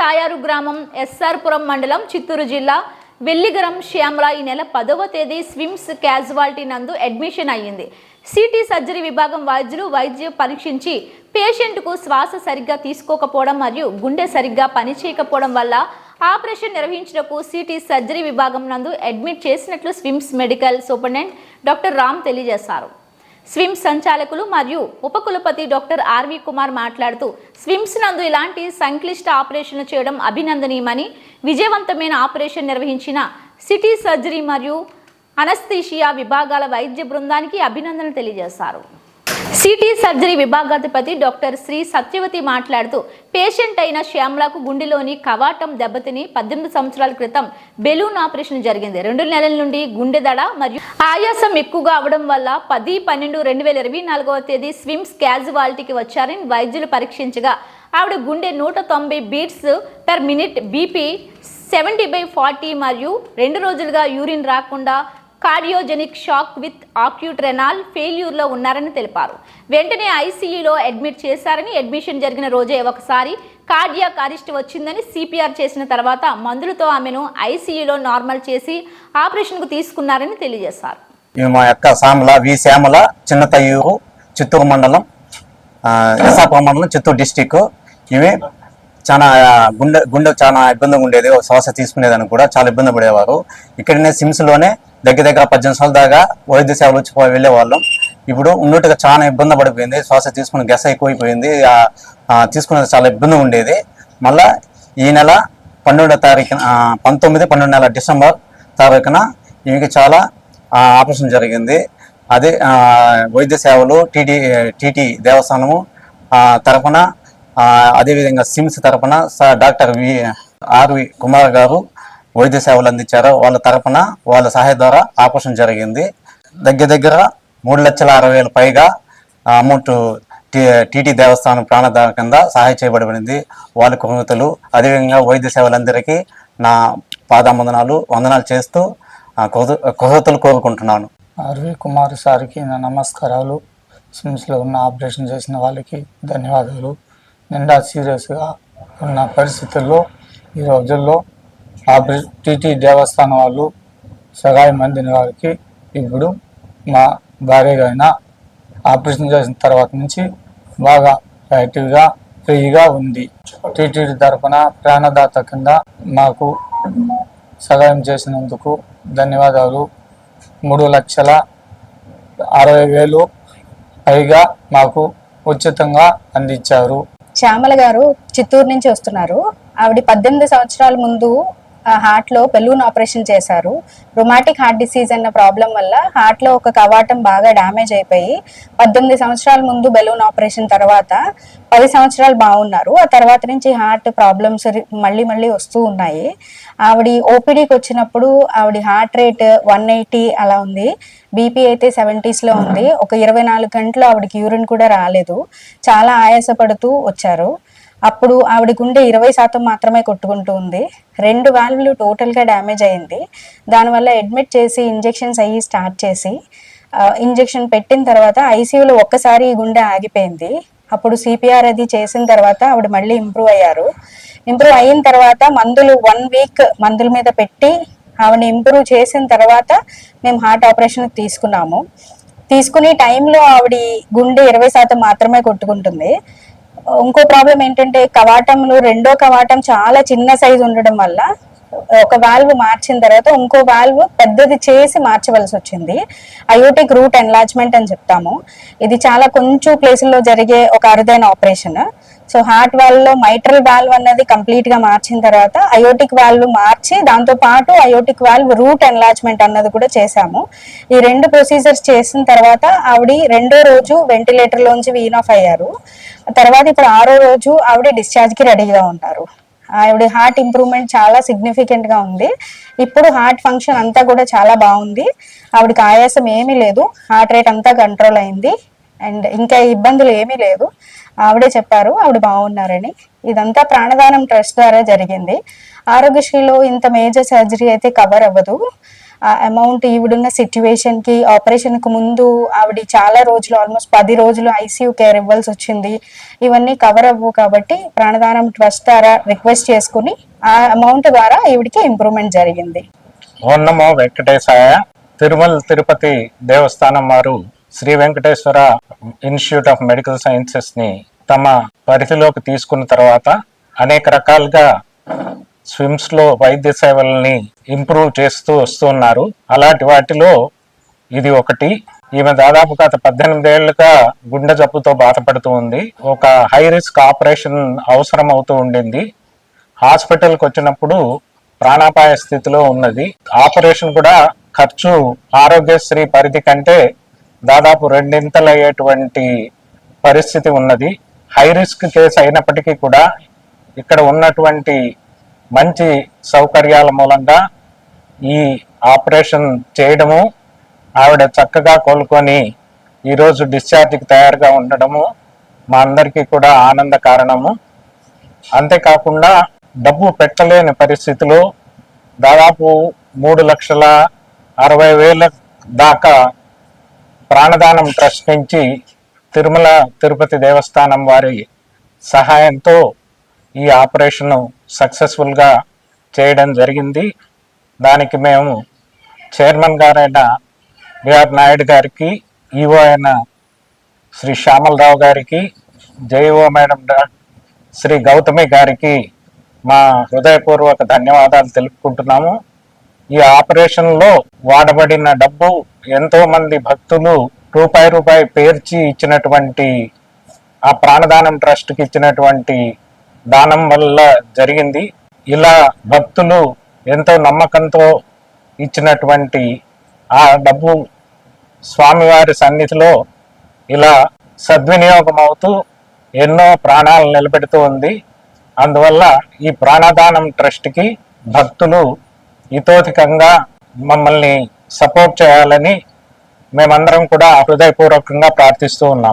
తాయారు గ్రామం ఎస్ఆర్పురం మండలం చిత్తూరు జిల్లా వెల్లిగరం శ్యామల ఈ నెల 10వ తేదీ స్విమ్స్ క్యాజువాలిటీ నందు అడ్మిషన్ అయ్యింది. సిటీ సర్జరీ విభాగం వైద్యం పరీక్షించి పేషెంట్కు శ్వాస సరిగ్గా తీసుకోకపోవడం మరియు గుండె సరిగ్గా పనిచేయకపోవడం వల్ల ఆపరేషన్ నిర్వహించడానికి సిటీ సర్జరీ విభాగం నందు అడ్మిట్ చేసినట్లు SVIMS medical superintendent doctor Ram తెలియజేశారు. స్విమ్స్ సంచాలకులు మరియు ఉపకులపతి డాక్టర్ ఆర్వి కుమార్ మాట్లాడుతూ స్విమ్స్ నందు ఇలాంటి సంక్లిష్ట ఆపరేషన్లు చేయడం అభినందనీయమని, విజయవంతమైన ఆపరేషన్ నిర్వహించిన సిటీ సర్జరీ మరియు అనస్థీషియా విభాగాల వైద్య బృందానికి అభినందనలు తెలియజేశారు. సిటీ సర్జరీ విభాగాధిపతి డాక్టర్ శ్రీ సత్యవతి మాట్లాడుతూ పేషెంట్ అయిన శ్యామలకు గుండెలోని కవాటం దెబ్బతిని 18 సంవత్సరాల క్రితం బెలూన్ ఆపరేషన్ జరిగింది. 2 నెలల నుండి గుండె దడ మరియు ఆయాసం ఎక్కువగా అవడం వల్ల 10/12/2024వ తేదీ స్విమ్స్ క్యాజువాలిటీకి వచ్చారని వైద్యులు పరీక్షించగా ఆవిడ గుండె 190 బీట్స్ పర్ మినిట్, బీపీ 70/40 మరియు 2 రోజులుగా యూరిన్ రాకుండా cardiogenic shock with acute renal ఫెయిల్యూర్లో ఉన్నారని తెలిపారు. వెంటనే ఐసీయూలో అడ్మిట్ చేశారని, అడ్మిషన్ జరిగిన రోజే ఒకసారి కార్డియాక్ అరెస్ట్ వచ్చిందని, సిపిఆర్ చేసిన తర్వాత మందులతో ఆమెను ఐసీయూలో నార్మల్ చేసి ఆపరేషన్కు తీసుకున్నారని తెలియజేశారు. మా యొక్క శ్యామల చిన్న తయ్యూరు, చిత్తూరు మండలం, ఎస్ఆర్పురం మండలం, చిత్తూరు డిస్టిక్. ఇవి చాలా గుండె చాలా ఇబ్బందిగా ఉండేది. శ్వాస తీసుకునేదానికి కూడా చాలా ఇబ్బంది పడేవారు. ఇక్కడనే సిమ్స్లోనే దగ్గర 18 సంవత్సరాల దాకా వైద్య సేవలు వచ్చి వెళ్ళేవాళ్ళం. ఇప్పుడు ఉన్నట్టుగా చాలా ఇబ్బంది పడిపోయింది. శ్వాస తీసుకునే గెస ఎక్కువైపోయింది. తీసుకునేది చాలా ఇబ్బంది ఉండేది. మళ్ళా ఈ నెల 12వ తారీఖున 19 డిసెంబర్ తారీఖున ఈమెకి చాలా ఆపరేషన్ జరిగింది. అదే వైద్య సేవలు టీటీ దేవస్థానము తరఫున, అదేవిధంగా సిమ్స్ తరఫున డాక్టర్ ఆర్వి కుమార్ గారు వైద్య సేవలు అందించారు. వాళ్ళ తరఫున వాళ్ళ సహాయం ద్వారా ఆపరేషన్ జరిగింది. దగ్గర 3,60,000 పైగా అమౌంట్ టీటీ దేవస్థానం ప్రాణదాన కింద సహాయం చేయబడింది. వాళ్ళ కృతజ్ఞతలు. అదేవిధంగా వైద్య సేవలందరికీ నా వందనాలు చేస్తూ కృతజ్ఞతలు కోరుకుంటున్నాను. ఆర్వి కుమార్ సార్కి నా నమస్కారాలు. సిమ్స్లో ఉన్న ఆపరేషన్ చేసిన వాళ్ళకి ధన్యవాదాలు. నిండా సీరియస్గా ఉన్న పరిస్థితుల్లో ఈ రోజుల్లో టీటీ దేవస్థానం వాళ్ళు సహాయం అందిన వారికి ఇప్పుడు మా భార్యగా అయినా ఆపరేషన్ చేసిన తర్వాత నుంచి బాగా యాక్టివ్గా ఫ్రీగా ఉంది. టీటీ తరఫున ప్రాణదాత కింద మాకు సహాయం చేసినందుకు ధన్యవాదాలు. 3,60,000 పైగా మాకు ఉచితంగా అందించారు. శ్యామల గారు చిత్తూరు నుంచి వస్తున్నారు. ఆవిడ 18 సంవత్సరాల ముందు హార్ట్లో బెలూన్ ఆపరేషన్ చేశారు. రొమాటిక్ హార్ట్ డిసీజ్ అన్న ప్రాబ్లం వల్ల హార్ట్లో ఒక కవాటం బాగా డ్యామేజ్ అయిపోయి 18 సంవత్సరాల ముందు బెలూన్ ఆపరేషన్ తర్వాత 10 సంవత్సరాలు బాగున్నారు. ఆ తర్వాత నుంచి హార్ట్ ప్రాబ్లమ్స్ మళ్ళీ వస్తూ ఉన్నాయి. ఆవిడ ఓపీడీకి వచ్చినప్పుడు ఆవిడ హార్ట్ రేట్ 180 అలా ఉంది. బీపీ అయితే 70sలో ఉంది. ఒక 24 గంటలు ఆవిడకి యూరిన్ కూడా రాలేదు. చాలా ఆయాసపడుతూ వచ్చారు. అప్పుడు ఆవిడ గుండె 20% మాత్రమే కొట్టుకుంటూ ఉంది. 2 వాల్వ్లు టోటల్గా డ్యామేజ్ అయింది. దానివల్ల అడ్మిట్ చేసి ఇంజెక్షన్స్ స్టార్ట్ చేసి ఇంజెక్షన్ పెట్టిన తర్వాత ఐసీయూలో ఒక్కసారి గుండె ఆగిపోయింది. అప్పుడు సిపిఆర్ అది చేసిన తర్వాత ఆవిడ మళ్ళీ ఇంప్రూవ్ అయ్యారు. ఇంప్రూవ్ అయిన తర్వాత మందులు 1 వీక్ మందుల మీద పెట్టి ఆవిడ ఇంప్రూవ్ చేసిన తర్వాత మేము హార్ట్ ఆపరేషన్ తీసుకునే టైంలో ఆవిడ గుండె 20% మాత్రమే కొట్టుకుంటుంది. ఇంకో ప్రాబ్లం ఏంటంటే కవాటంలో రెండో కవాటం చాలా చిన్న సైజు ఉండడం వల్ల ఒక వాల్వ్ మార్చిన తర్వాత ఇంకో వాల్వ్ పెద్దది చేసి మార్చవలసి వచ్చింది. అయోటిక్ రూట్ ఎన్లార్జ్మెంట్ అని చెప్తాము. ఇది చాలా కొంచెం ప్లేసుల్లో జరిగే ఒక అరుదైన ఆపరేషన్. సో హార్ట్ వాల్వ్లో మైట్రల్ వాల్వ్ అన్నది కంప్లీట్ గా మార్చిన తర్వాత అయోటిక్ వాల్వ్ మార్చి దాంతో పాటు అయోటిక్ వాల్వ్ రూట్ ఎన్లార్జ్మెంట్ అన్నది కూడా చేశాము. ఈ 2 ప్రొసీజర్స్ చేసిన తర్వాత ఆవిడ 2వ రోజు వెంటిలేటర్ లోంచి వీన్ ఆఫ్ అయ్యారు. తర్వాత ఇప్పుడు 6వ రోజు ఆవిడ డిశ్చార్జ్ కి రెడీగా ఉన్నారు. ఆవిడ హార్ట్ ఇంప్రూవ్మెంట్ చాలా సిగ్నిఫికెంట్ గా ఉంది. ఇప్పుడు హార్ట్ ఫంక్షన్ అంతా కూడా చాలా బాగుంది. ఆవిడకి ఆయాసం ఏమీ లేదు. హార్ట్ రేట్ అంతా కంట్రోల్ అయింది. అండ్ ఇంకా ఇబ్బందులు ఏమీ లేదు. ఆవిడే చెప్పారు ఆవిడ బాగున్నారని. ఇదంతా ప్రాణదానం ట్రస్ట్ ద్వారా జరిగింది. ఆరోగ్యశ్రీలో ఇంత మేజర్ సర్జరీ అయితే కవర్ అవ్వదు. ఆ అమౌంట్ ఈవిడున్న సిచ్యువేషన్ కి ఆపరేషన్ కు ముందు ఆవిడ చాలా రోజులు ఆల్మోస్ట్ 10 రోజులు ఐసీయూ కేర్ ఇవ్వాల్సి వచ్చింది. ఇవన్నీ కవర్ అవ్వు కాబట్టి ప్రాణదానం ట్రస్ట్ ద్వారా రిక్వెస్ట్ చేసుకుని ఆ అమౌంట్ ద్వారా ఈవిడికి ఇంప్రూవ్మెంట్ జరిగింది. ఓం నమో వెంకటేశాయ. తిరుమల తిరుపతి దేవస్థానం వారు Shri Venkateswara institute of medical sciences ని తమ పరిధిలోకి తీసుకున్న తర్వాత అనేక రకాలుగా స్విమ్స్ లో వైద్య సేవల్ని ఇంప్రూవ్ చేస్తూ వస్తున్నారు. అలాంటి వాటిలో ఇది ఒకటి. ఈమె దాదాపు గత 18 ఏళ్లుగా గుండె జబ్బుతో బాధపడుతూ ఉంది. ఒక హై రిస్క్ ఆపరేషన్ అవసరం అవుతూ ఉండింది. హాస్పిటల్కి వచ్చినప్పుడు ప్రాణాపాయ స్థితిలో ఉన్నది. ఆపరేషన్ కూడా ఖర్చు ఆరోగ్యశ్రీ పరిధి కంటే దాదాపు 2 అయ్యేటువంటి పరిస్థితి ఉన్నది. హై రిస్క్ కేసు అయినప్పటికీ కూడా ఇక్కడ ఉన్నటువంటి మంచి సౌకర్యాల మూలంగా ఈ ఆపరేషన్ చేయడము, ఆవిడ చక్కగా కోలుకొని ఈరోజు డిశ్చార్జ్కి తయారుగా ఉండడము మా అందరికీ కూడా ఆనంద కారణము. అంతేకాకుండా డబ్బు పెట్టలేని పరిస్థితిలో దాదాపు 3,60,000 దాకా ప్రాణదానం ట్రస్ట్ నుంచి తిరుమల తిరుపతి దేవస్థానం వారి సహాయంతో ఈ ఆపరేషన్ సక్సెస్ఫుల్గా చేయడం జరిగింది. దానికి మేము చైర్మన్ గారైన బిఆర్ నాయుడు గారికి, ఈఓ అయిన శ్రీ శ్యామలరావు గారికి, జేఈఓ మేడం శ్రీ గౌతమి గారికి మా హృదయపూర్వక ధన్యవాదాలు తెలుపుకుంటున్నాము. ఈ ఆపరేషన్లో వాడబడిన డబ్బు ఎంతో మంది భక్తులు రూపాయి పేర్చి ఇచ్చినటువంటి ఆ ప్రాణదానం ట్రస్ట్కి ఇచ్చినటువంటి దానం వల్ల జరిగింది. ఇలా భక్తులు ఎంతో నమ్మకంతో ఇచ్చినటువంటి ఆ డబ్బు స్వామివారి సన్నిధిలో ఇలా సద్వినియోగం అవుతూ ఎన్నో ప్రాణాలు నిలబెడుతూ ఉంది. అందువల్ల ఈ ప్రాణదానం ట్రస్ట్కి భక్తులు ఇతోధికంగా మమ్మల్ని సపోర్ట్ చేయాలని మేమందరం కూడా హృదయపూర్వకంగా ప్రార్థిస్తూ ఉన్నాం.